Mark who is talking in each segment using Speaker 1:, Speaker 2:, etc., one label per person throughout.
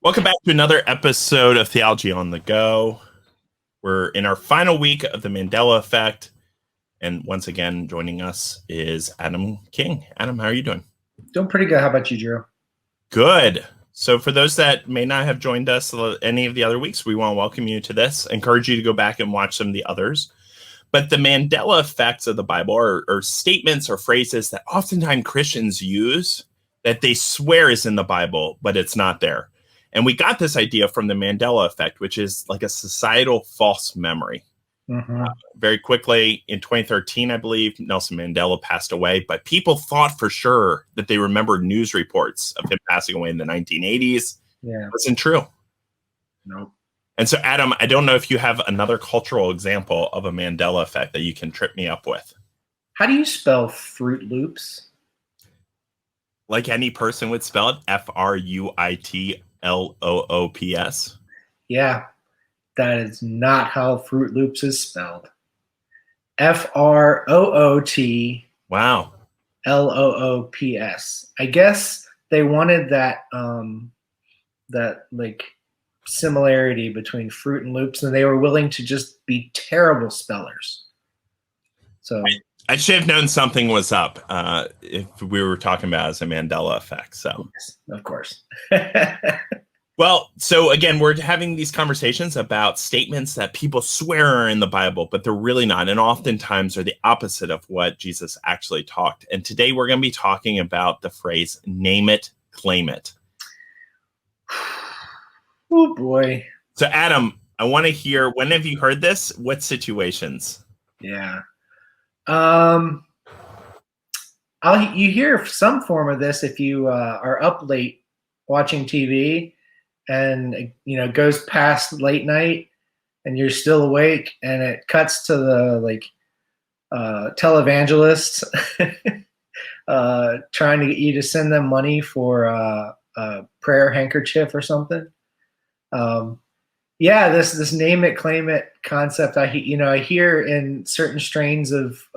Speaker 1: Welcome back to another episode of Theology on the Go. We're in our final week of the Mandela effect. And once again, joining us is Adam King. Adam, how are you doing?
Speaker 2: Doing pretty good. How about you, Drew?
Speaker 1: Good. So for those that may not have joined us any of the other weeks, we want to welcome you to this. Encourage you to go back and watch some of the others. But the Mandela effects of the Bible are statements or phrases that oftentimes Christians use that they swear is in the Bible, but it's not there. And we got this idea from the Mandela effect, which is like a societal false memory. Very quickly, in 2013, I believe, Nelson Mandela passed away, but people thought for sure that they remembered news reports of him passing away in the 1980s.
Speaker 2: Yeah.
Speaker 1: It wasn't true.
Speaker 2: Nope.
Speaker 1: And so, Adam, I don't know if you have another cultural example of a Mandela effect that you can trip me up with.
Speaker 2: How do you spell Fruit Loops?
Speaker 1: Like any person would spell it, Fruitloops.
Speaker 2: Yeah, that is not how Fruit Loops is spelled. Froot.
Speaker 1: Wow.
Speaker 2: Loops. I guess they wanted that like similarity between Fruit and Loops, and they were willing to just be terrible spellers. So
Speaker 1: I should have known something was up if we were talking about it as a Mandela effect. So,
Speaker 2: yes, of course.
Speaker 1: Well, so again, we're having these conversations about statements that people swear are in the Bible, but they're really not. And oftentimes are the opposite of what Jesus actually talked. And today we're going to be talking about the phrase, name it, claim it.
Speaker 2: Oh, boy.
Speaker 1: So, Adam, I want to hear, when have you heard this? What situations?
Speaker 2: Yeah. You hear some form of this if you are up late watching TV and goes past late night and you're still awake and it cuts to the televangelists trying to get you to send them money for a prayer handkerchief or something. Yeah, this name it, claim it concept. I hear in certain strains of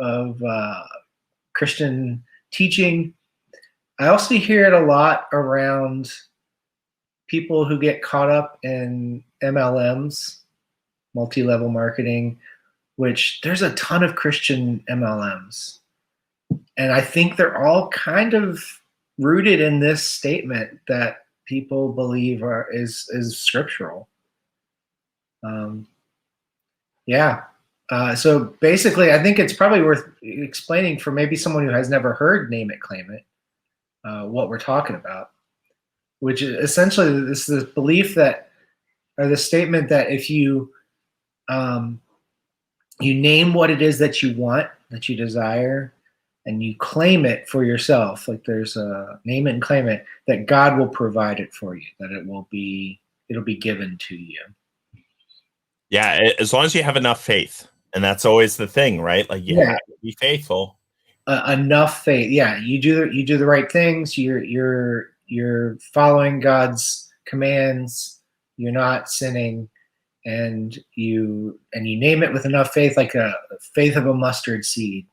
Speaker 2: Christian teaching. I also hear it a lot around people who get caught up in MLMs, multi-level marketing, which there's a ton of Christian MLMs, and I think they're all kind of rooted in this statement that people believe is scriptural. So basically, I think it's probably worth explaining for maybe someone who has never heard name it, claim it, what we're talking about, which is essentially this belief that, or the statement that if you you name what it is that you want, that you desire, and you claim it for yourself, like there's a name it and claim it, that God will provide it for you, that it'll be given to you.
Speaker 1: Yeah, as long as you have enough faith. And that's always the thing, right? Like, you have to be faithful.
Speaker 2: Enough faith. Yeah, you do the right things. You're following God's commands. You're not sinning, and you name it with enough faith, like a faith of a mustard seed,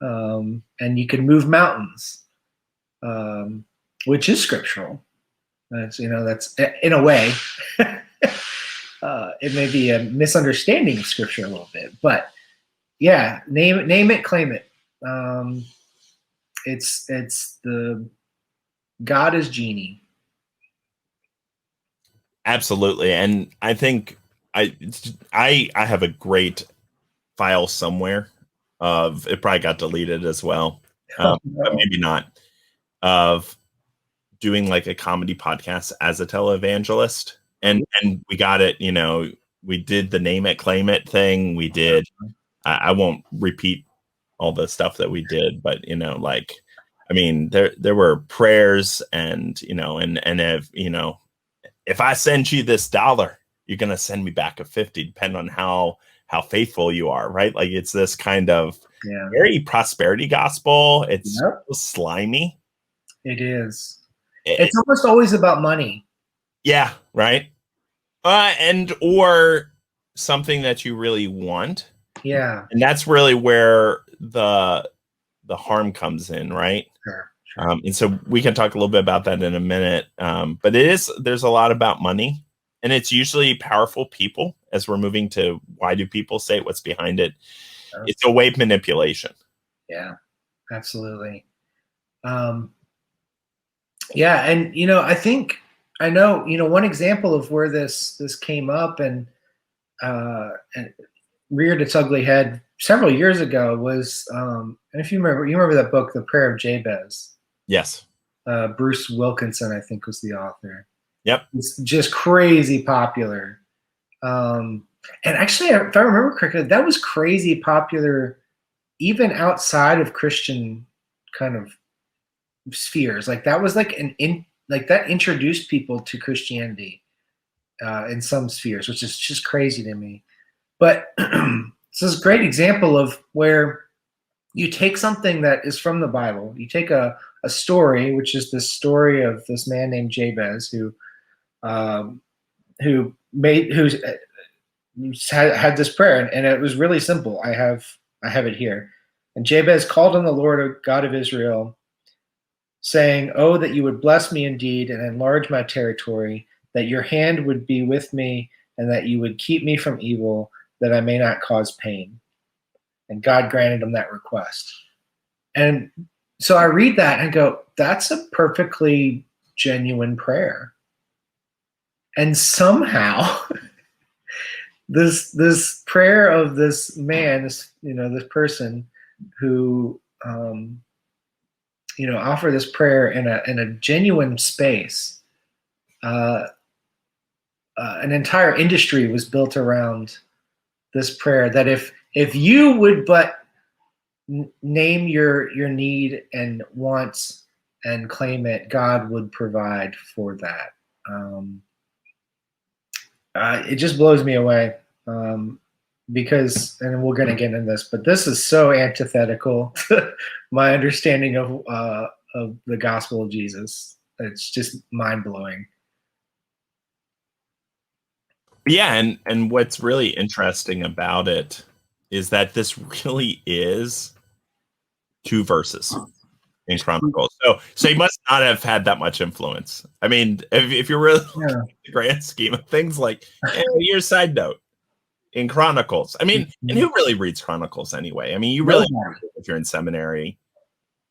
Speaker 2: and you can move mountains, which is scriptural. That's in a way. It may be a misunderstanding of scripture a little bit, but yeah, name it, claim it. It's the God is genie.
Speaker 1: Absolutely. And I think I have a great file somewhere of, it probably got deleted as well, but maybe not, of doing like a comedy podcast as a televangelist. And we got it, we did the name it, claim it thing. We did, I won't repeat all the stuff that we did, but, there were prayers and, if I send you this $1, you're going to send me back a 50, depending on how faithful you are, right? Like, it's this kind of very prosperity gospel. It's slimy.
Speaker 2: It is. It's almost always about money.
Speaker 1: Yeah, right. Or something that you really want.
Speaker 2: Yeah.
Speaker 1: And that's really where the harm comes in, right? And so we can talk a little bit about that in a minute. But there's a lot about money, and it's usually powerful people. As we're moving to why do people say it, what's behind it? It's a way of manipulation.
Speaker 2: Yeah, absolutely. Yeah, and I think I know one example of where this came up and reared its ugly head several years ago was, and if you remember that book, The Prayer of Jabez.
Speaker 1: Yes.
Speaker 2: Bruce Wilkinson, I think, was the author.
Speaker 1: Yep.
Speaker 2: It's just crazy popular. And actually, if I remember correctly, that was crazy popular even outside of Christian kind of spheres. Like that was like that introduced people to Christianity in some spheres, which is just crazy to me. But this is a great example of where you take something that is from the Bible, you take a story, which is this story of this man named Jabez who had this prayer, and it was really simple. I have it here. And Jabez called on the Lord God of Israel, saying, "Oh, that you would bless me indeed and enlarge my territory, that your hand would be with me, and that you would keep me from evil, that I may not cause pain." And God granted him that request. And so I read that and go, that's a perfectly genuine prayer. And somehow this prayer of this man, this person who offer this prayer in a genuine space, an entire industry was built around this prayer, that if you would but name your need and wants and claim it, God would provide for that. It just blows me away, because, and we're going to get into this, but this is so antithetical to my understanding of the gospel of Jesus. It's just mind blowing.
Speaker 1: Yeah, and what's really interesting about it is that this really is 2 verses in Chronicles. So he must not have had that much influence. I mean, if you're really looking at the grand scheme of things, like, here's a side note in Chronicles. I mean, and who really reads Chronicles anyway? I mean, you really, if you're in seminary,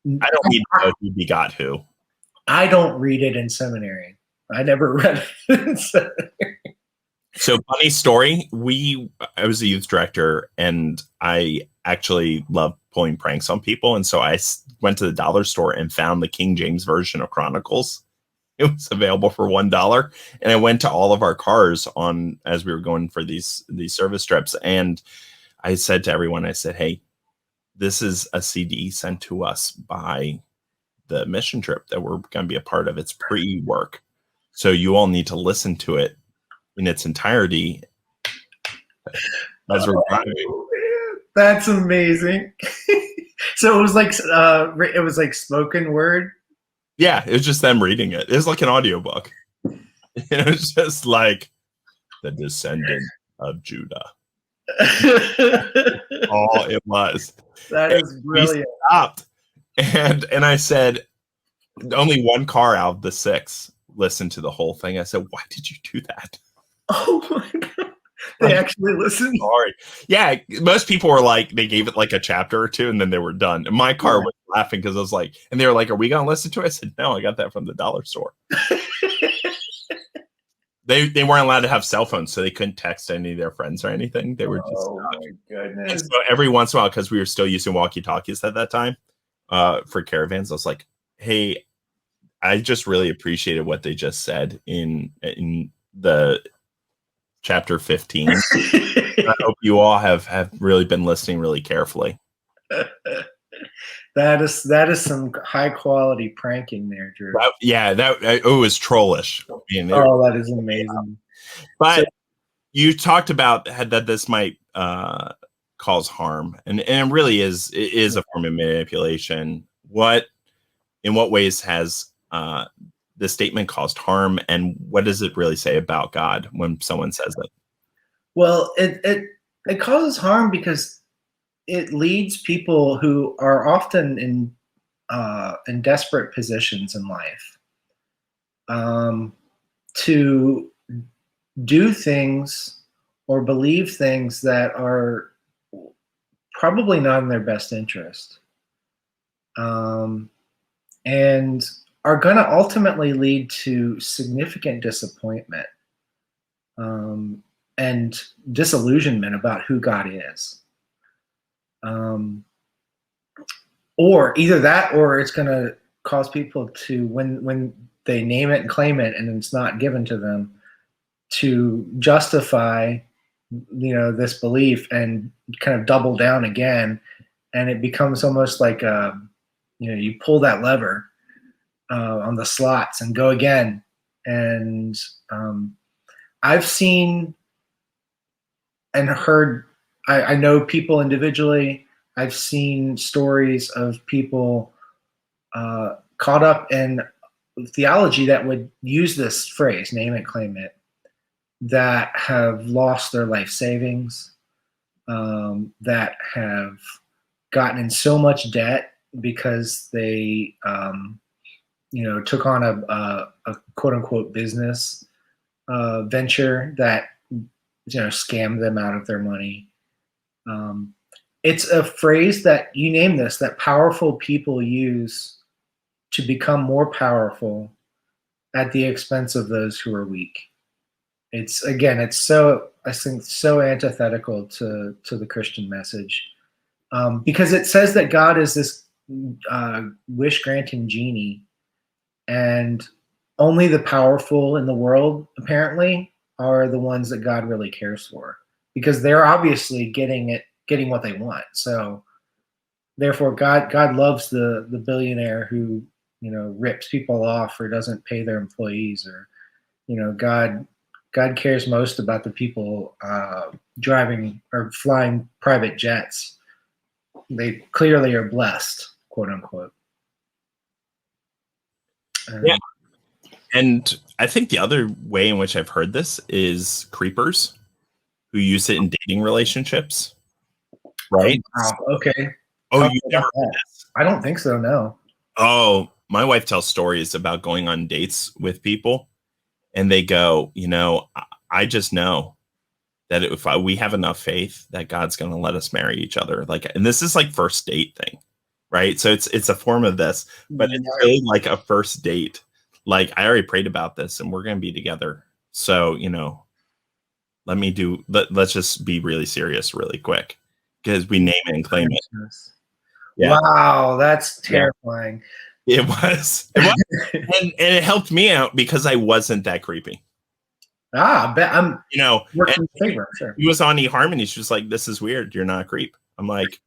Speaker 1: I don't need to know who begot who.
Speaker 2: I don't read it in seminary. I never read it in seminary.
Speaker 1: So, funny story. I was a youth director, and I actually love pulling pranks on people. And so I went to the dollar store and found the King James version of Chronicles. It was available for $1. And I went to all of our cars as we were going for these service trips. And I said to everyone, I said, hey, this is a CD sent to us by the mission trip that we're going to be a part of. It's pre-work. So you all need to listen to it in its entirety as we're driving.
Speaker 2: That's amazing. So it was like spoken word.
Speaker 1: Yeah, it was just them reading it. It was like an audiobook. It was just like the descendant of Judah. All it was.
Speaker 2: That is brilliant.
Speaker 1: We stopped, and I said, only one car out of the 6 listened to the whole thing. I said, why did you do that?
Speaker 2: Oh my God. They actually listened.
Speaker 1: Sorry. Yeah, most people were like, they gave it like a chapter or 2 and then they were done. And my car was laughing because I was like, and they were like, are we going to listen to it? I said, no, I got that from the dollar store. They weren't allowed to have cell phones, so they couldn't text any of their friends or anything. They were just
Speaker 2: my goodness.
Speaker 1: And so every once in a while, because we were still using walkie-talkies at that time for caravans, I was like, hey, I just really appreciated what they just said in the chapter 15. I hope you all have really been listening really carefully.
Speaker 2: That is some high quality pranking there, Drew.
Speaker 1: It was trollish. I mean,
Speaker 2: that is amazing.
Speaker 1: But you talked about that this might cause harm, and it really is a form of manipulation. In what ways has the statement caused harm, and what does it really say about God when someone says it?
Speaker 2: Well, it causes harm because it leads people who are often in in desperate positions in life, to do things or believe things that are probably not in their best interest, and are going to ultimately lead to significant disappointment, and disillusionment about who God is. Or either that, or it's going to cause people to, when they name it and claim it and it's not given to them, to justify, this belief and kind of double down again. And it becomes almost like, you pull that lever on the slots and go again. And I've seen and heard, I know people individually. I've seen stories of people caught up in theology that would use this phrase, name it, claim it, that have lost their life savings, that have gotten in so much debt because they, took on a quote unquote business venture that, scammed them out of their money. It's a phrase that, you name this, that powerful people use to become more powerful at the expense of those who are weak. It's, again, it's so, I think, so antithetical to the Christian message, because it says that God is this wish-granting genie, and only the powerful in the world, apparently, are the ones that God really cares for, because they're obviously getting what they want. So therefore God loves the billionaire who, rips people off or doesn't pay their employees, or, God cares most about the people driving or flying private jets. They clearly are blessed, quote unquote.
Speaker 1: Yeah. And I think the other way in which I've heard this is creepers who use it in dating relationships. Right?
Speaker 2: Oh, wow. Okay.
Speaker 1: Oh, you never heard this?
Speaker 2: I don't think so, no.
Speaker 1: Oh, my wife tells stories about going on dates with people, and they go, I just know that if we have enough faith that God's going to let us marry each other. Like, and this is like first date thing, right? So it's a form of this, but it's really like a first date. Like, I already prayed about this and we're going to be together. So, let's just be really serious really quick, because we name it and claim it.
Speaker 2: Yeah. Wow, that's terrifying.
Speaker 1: Yeah. It was. and it helped me out because I wasn't that creepy.
Speaker 2: I bet I'm,
Speaker 1: working
Speaker 2: in favor, sure.
Speaker 1: He was on eHarmony. She was like, "This is weird. You're not a creep." I'm like,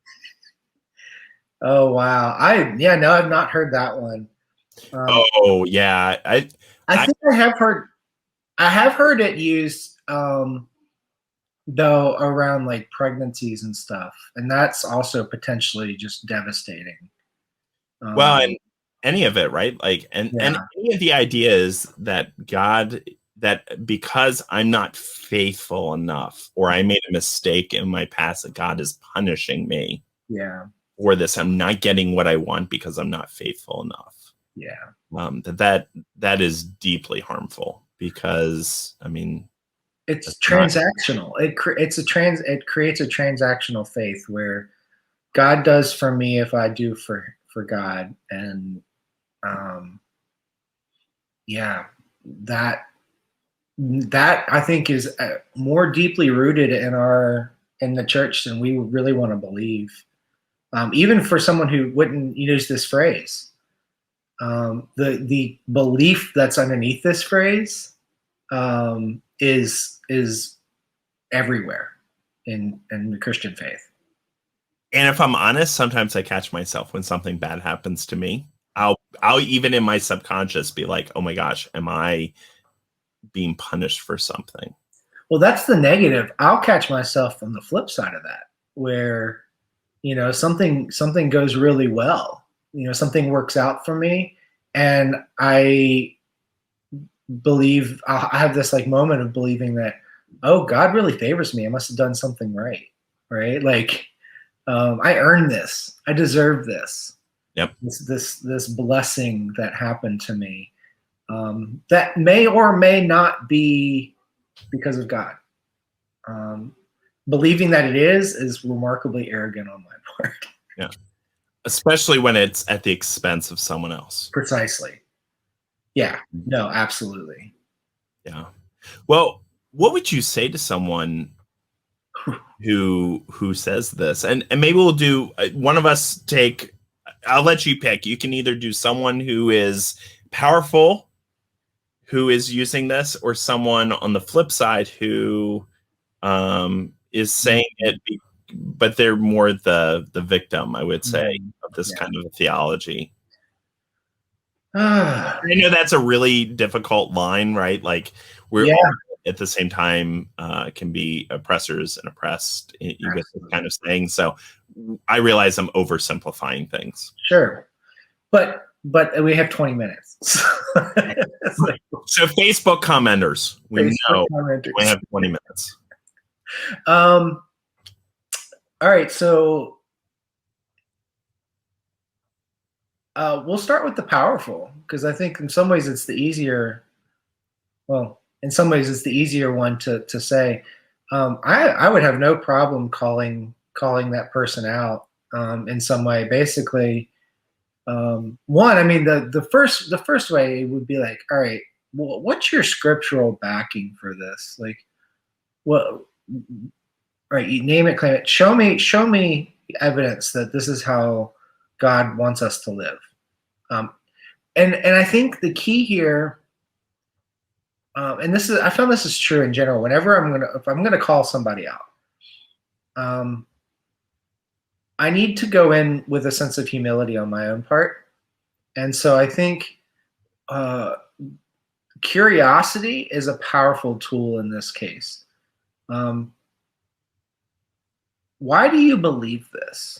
Speaker 2: "Oh wow, I've not heard that one."
Speaker 1: Oh yeah,
Speaker 2: I think I have heard it used, though, around like pregnancies and stuff, and that's also potentially just devastating.
Speaker 1: Well, and any of it, right? Like, and any of the idea is that God, that because I'm not faithful enough, or I made a mistake in my past, that God is punishing me.
Speaker 2: Yeah.
Speaker 1: For this, I'm not getting what I want because I'm not faithful enough.
Speaker 2: Yeah.
Speaker 1: That is deeply harmful, because
Speaker 2: it's transactional. It creates a transactional faith where God does for me if I do for God, and that I think is more deeply rooted in the church than we really want to believe. Even for someone who wouldn't use this phrase, the belief that's underneath this phrase is everywhere in the Christian faith.
Speaker 1: And if I'm honest, sometimes I catch myself when something bad happens to me. I'll even in my subconscious be like, "Oh my gosh, am I being punished for something?"
Speaker 2: Well, that's the negative. I'll catch myself on the flip side of that, where something goes really well. Something works out for me, and I believe I have this like moment of believing that, oh, God really favors me. I must have done something right? Like, I earned this. I deserve this.
Speaker 1: Yep.
Speaker 2: This blessing that happened to me, that may or may not be because of God. Believing that it is remarkably arrogant on my part.
Speaker 1: Yeah. Especially when it's at the expense of someone else.
Speaker 2: Precisely. Yeah. No, absolutely.
Speaker 1: Yeah. Well, what would you say to someone who says this? And maybe we'll do one of us take. I'll let you pick. You can either do someone who is powerful, who is using this, or someone on the flip side who is saying it, but they're more the victim, I would say, of this kind of theology. I know that's a really difficult line, right? Like we're all at the same time can be oppressors and oppressed. You get this kind of saying. So I realize I'm oversimplifying things.
Speaker 2: Sure, but we have 20 minutes.
Speaker 1: So Facebook commenters, we have 20 minutes.
Speaker 2: All right, so we'll start with the powerful, because I think in some ways it's the easier. Well, in some ways it's the easier one to say. I would have no problem calling that person out in some way. Basically, one, I mean, the first way would be like, all right, well, what's your scriptural backing for this? Like, what? Right, you name it, claim it. Show me evidence that this is how God wants us to live. And I think the key here, and I found this is true in general. Whenever if I'm gonna call somebody out, I need to go in with a sense of humility on my own part, and so I think curiosity is a powerful tool in this case. Why do you believe this?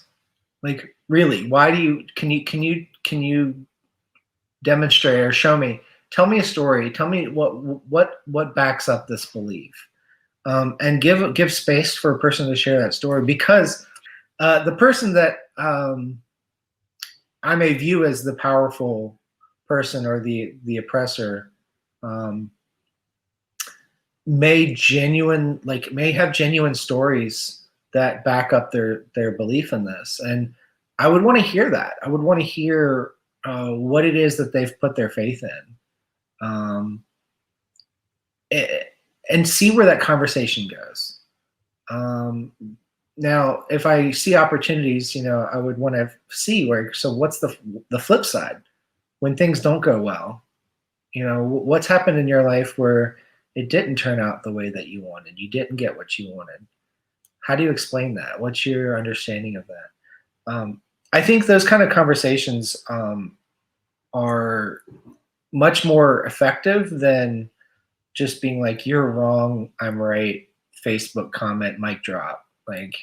Speaker 2: Like, really, why do you? Can you demonstrate or show me? Tell me a story. Tell me what backs up this belief, and give space for a person to share that story, because the person that I may view as the powerful person or the oppressor may have genuine stories that back up their belief in this, and I would want to hear that. I would want to hear what it is that they've put their faith in, and see where that conversation goes. Now, if I see opportunities, I would want to see where. So, what's the flip side when things don't go well? What's happened in your life where it didn't turn out the way that you wanted? You didn't get what you wanted. How do you explain that? What's your understanding of that? I think those kind of conversations are much more effective than just being like, you're wrong, I'm right, Facebook comment, mic drop. Like,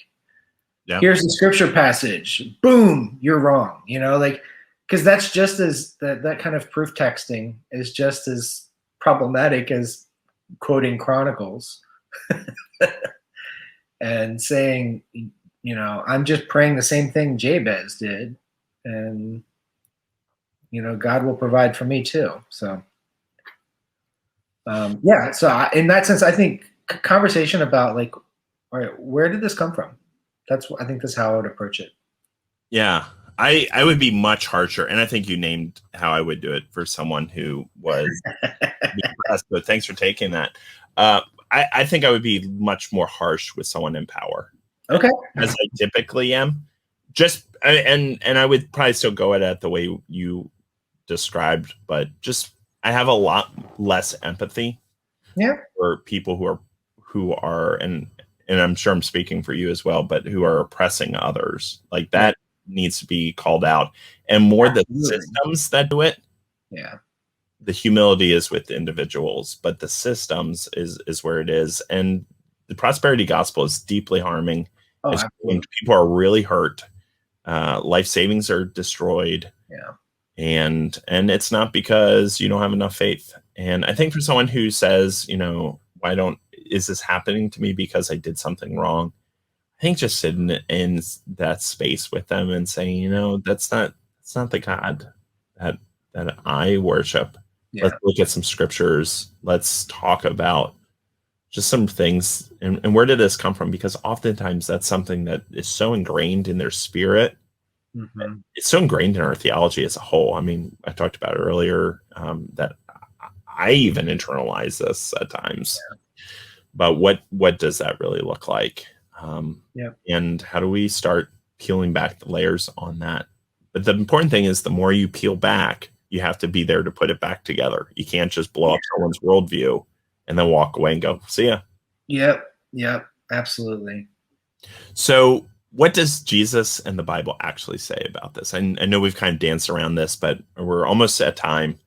Speaker 2: here's the scripture passage, boom, you're wrong. Because that's just as that kind of proof texting is just as problematic as quoting Chronicles. And saying, I'm just praying the same thing Jabez did, and God will provide for me too. So, yeah. So in that sense, I think conversation about like, all right, where did this come from? I think that's how I would approach it.
Speaker 1: Yeah, I would be much harsher, and I think you named how I would do it for someone who was depressed. But thanks for taking that. I think I would be much more harsh with someone in power.
Speaker 2: Okay.
Speaker 1: As I typically am. And I would probably still go at it the way you described, but I have a lot less empathy for people who are and I'm sure I'm speaking for you as well, but who are oppressing others. Like that needs to be called out. And more the systems that do it.
Speaker 2: Yeah.
Speaker 1: The humility is with individuals, but the systems is where it is. And the prosperity gospel is deeply harming. When people are really hurt, life savings are destroyed.
Speaker 2: Yeah.
Speaker 1: And it's not because you don't have enough faith. And I think for someone who says, is this happening to me because I did something wrong? I think just sitting in that space with them and saying, that's not it's not the God that I worship.
Speaker 2: Yeah.
Speaker 1: Let's look at some scriptures. Let's talk about just some things. And where did this come from? Because oftentimes that's something that is so ingrained in their spirit.
Speaker 2: Mm-hmm.
Speaker 1: It's so ingrained in our theology as a whole. I mean, I talked about earlier that I even internalize this at times.
Speaker 2: Yeah.
Speaker 1: But what does that really look like?
Speaker 2: Yeah.
Speaker 1: And how do we start peeling back the layers on that? But the important thing is the more you peel back, you have to be there to put it back together. You can't just blow up someone's worldview and then walk away and go, see ya.
Speaker 2: Yep. Yep. Absolutely.
Speaker 1: So what does Jesus and the Bible actually say about this? I know we've kind of danced around this, but we're almost at time.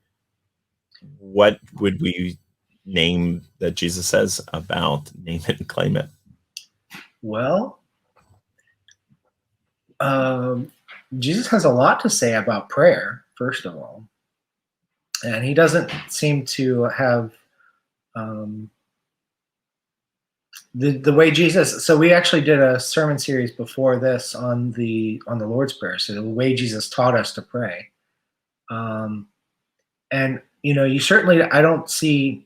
Speaker 1: What would we name that Jesus says about name it and claim it?
Speaker 2: Well, Jesus has a lot to say about prayer, first of all. And he doesn't seem to have the way Jesus. So we actually did a sermon series before this on the Lord's Prayer. So the way Jesus taught us to pray, and you certainly, I don't see.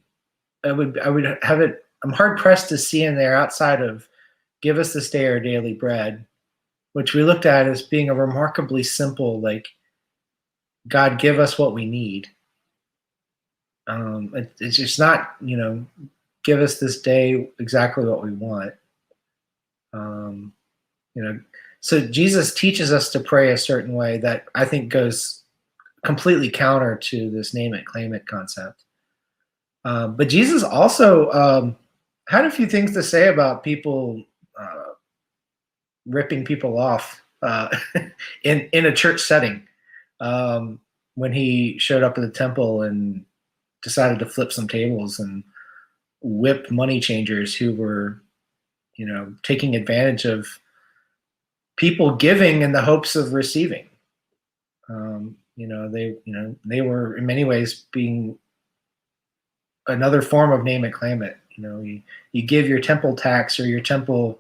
Speaker 2: I would have it. I'm hard pressed to see in there outside of "Give us this day our daily bread," which we looked at as being a remarkably simple, like, God, give us what we need. It's just not, give us this day exactly what we want. Um, so Jesus teaches us to pray a certain way that I think goes completely counter to this name it, claim it concept. But Jesus also had a few things to say about people ripping people off in a church setting. When he showed up at the temple and decided to flip some tables and whip money changers who were, taking advantage of people giving in the hopes of receiving. They were in many ways being another form of name it, claim it. You give your temple tax or your temple,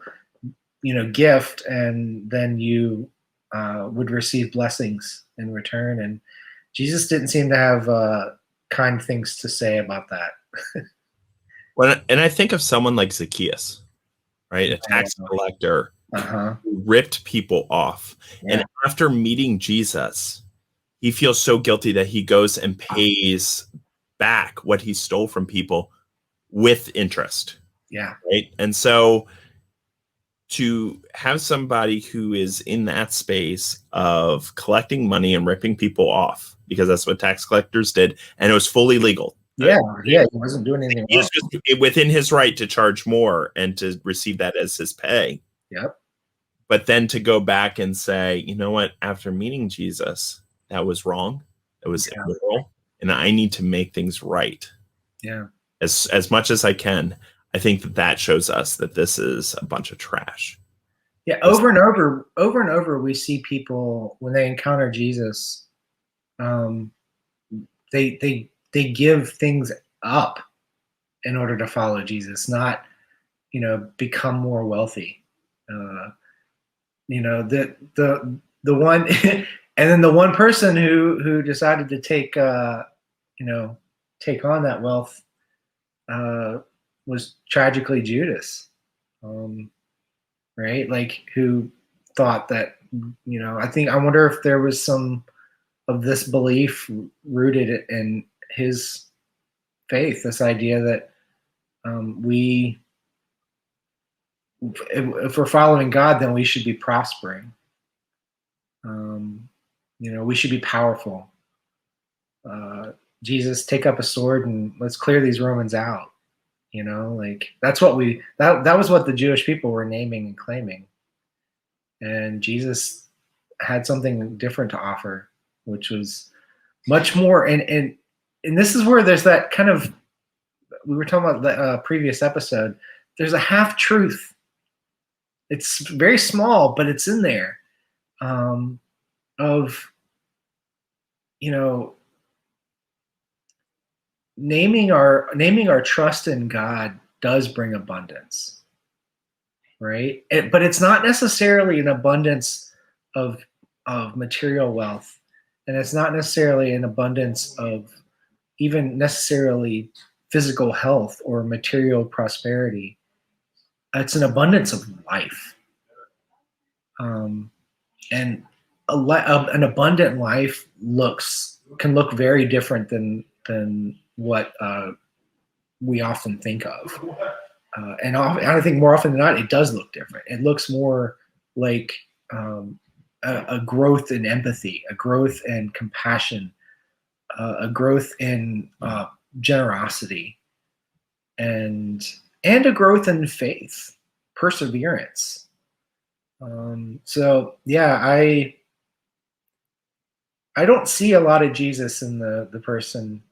Speaker 2: gift, and then you would receive blessings in return. And Jesus didn't seem to have kind things to say about that.
Speaker 1: Well, and I think of someone like Zacchaeus, right? A tax collector who ripped people off.
Speaker 2: Yeah.
Speaker 1: And after meeting Jesus, he feels so guilty that he goes and pays back what he stole from people with interest.
Speaker 2: Yeah.
Speaker 1: Right. And so to have somebody who is in that space of collecting money and ripping people off, because that's what tax collectors did, and it was fully legal.
Speaker 2: Yeah, he wasn't doing anything
Speaker 1: He
Speaker 2: wrong.
Speaker 1: was just within his right to charge more and to receive that as his pay.
Speaker 2: Yep.
Speaker 1: But then to go back and say, you know what, after meeting Jesus, that was wrong. It was immoral, and I need to make things right.
Speaker 2: Yeah.
Speaker 1: As much as I can. I think that shows us that this is a bunch of trash.
Speaker 2: Yeah, over and over, we see people when they encounter Jesus, they give things up in order to follow Jesus, not become more wealthy. The one, and then the one person who decided to take take on that wealth was tragically Judas, right? Like, who thought that, I wonder if there was some of this belief rooted in his faith, this idea that if we're following God, then we should be prospering. We should be powerful. Jesus, take up a sword and let's clear these Romans out. Like, that's what that was what the Jewish people were naming and claiming. And Jesus had something different to offer, which was much more. And this is where there's that kind of, we were talking about the previous episode, there's a half truth. It's very small, but it's in there, of, naming our trust in God does bring abundance, right? But it's not necessarily an abundance of material wealth. And it's not necessarily an abundance of even necessarily physical health or material prosperity. It's an abundance of life. And an abundant life can look very different than what we often think of. And I think more often than not, it does look different. It looks more like a growth in empathy, a growth in compassion, a growth in generosity, and a growth in faith, perseverance. So yeah, I don't see a lot of Jesus in the person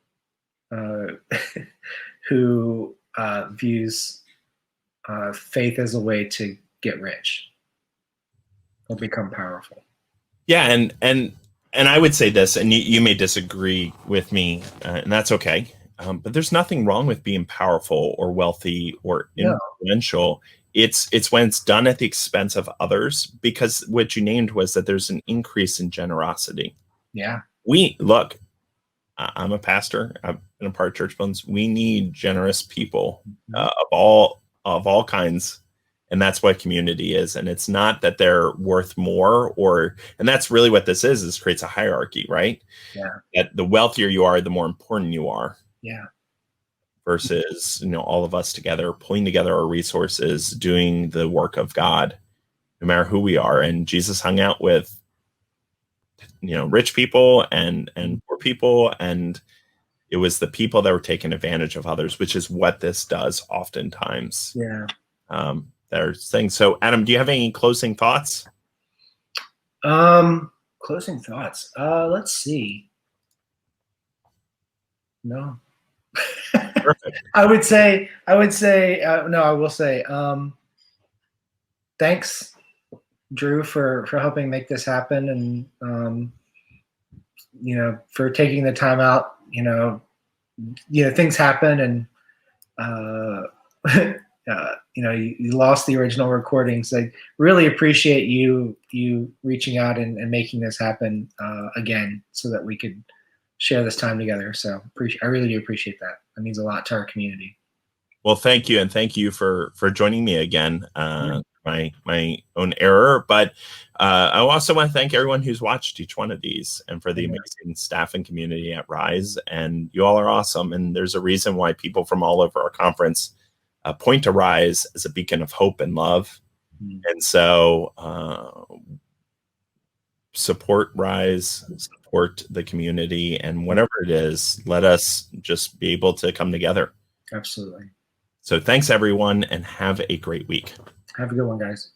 Speaker 2: who views faith as a way to get rich or become powerful.
Speaker 1: Yeah, and I would say this, and you may disagree with me, and that's okay. But there's nothing wrong with being powerful or wealthy or
Speaker 2: No.
Speaker 1: influential. It's when it's done at the expense of others, because what you named was that there's an increase in generosity.
Speaker 2: Yeah.
Speaker 1: We look. I'm a pastor. I've been a part of church funds. We need generous people of all kinds, and that's what community is. And it's not that they're worth more, and that's really what this is. This creates a hierarchy, right?
Speaker 2: Yeah.
Speaker 1: That the wealthier you are, the more important you are.
Speaker 2: Yeah.
Speaker 1: Versus, all of us together, pulling together our resources, doing the work of God, no matter who we are. And Jesus hung out with, rich people and poor people, and it was the people that were taking advantage of others, which is what this does oftentimes.
Speaker 2: Yeah.
Speaker 1: There's things. So, Adam, do you have any closing thoughts?
Speaker 2: Closing thoughts. Let's see. No.
Speaker 1: Perfect.
Speaker 2: I would say, no, I will say, thanks, Drew, for helping make this happen, and for taking the time out. Things happen, and you lost the original recordings. I really appreciate you reaching out and making this happen again, so that we could share this time together. So I really do appreciate that. That means a lot to our community.
Speaker 1: Well, thank you, and thank you for joining me again. My own error, but I also want to thank everyone who's watched each one of these, and for the amazing staff and community at Rise. And you all are awesome. And there's a reason why people from all over our conference point to Rise as a beacon of hope and love. And so support Rise, support the community, and whatever it is, let us just be able to come together.
Speaker 2: Absolutely.
Speaker 1: So thanks, everyone, and have a great week.
Speaker 2: Have a good one, guys.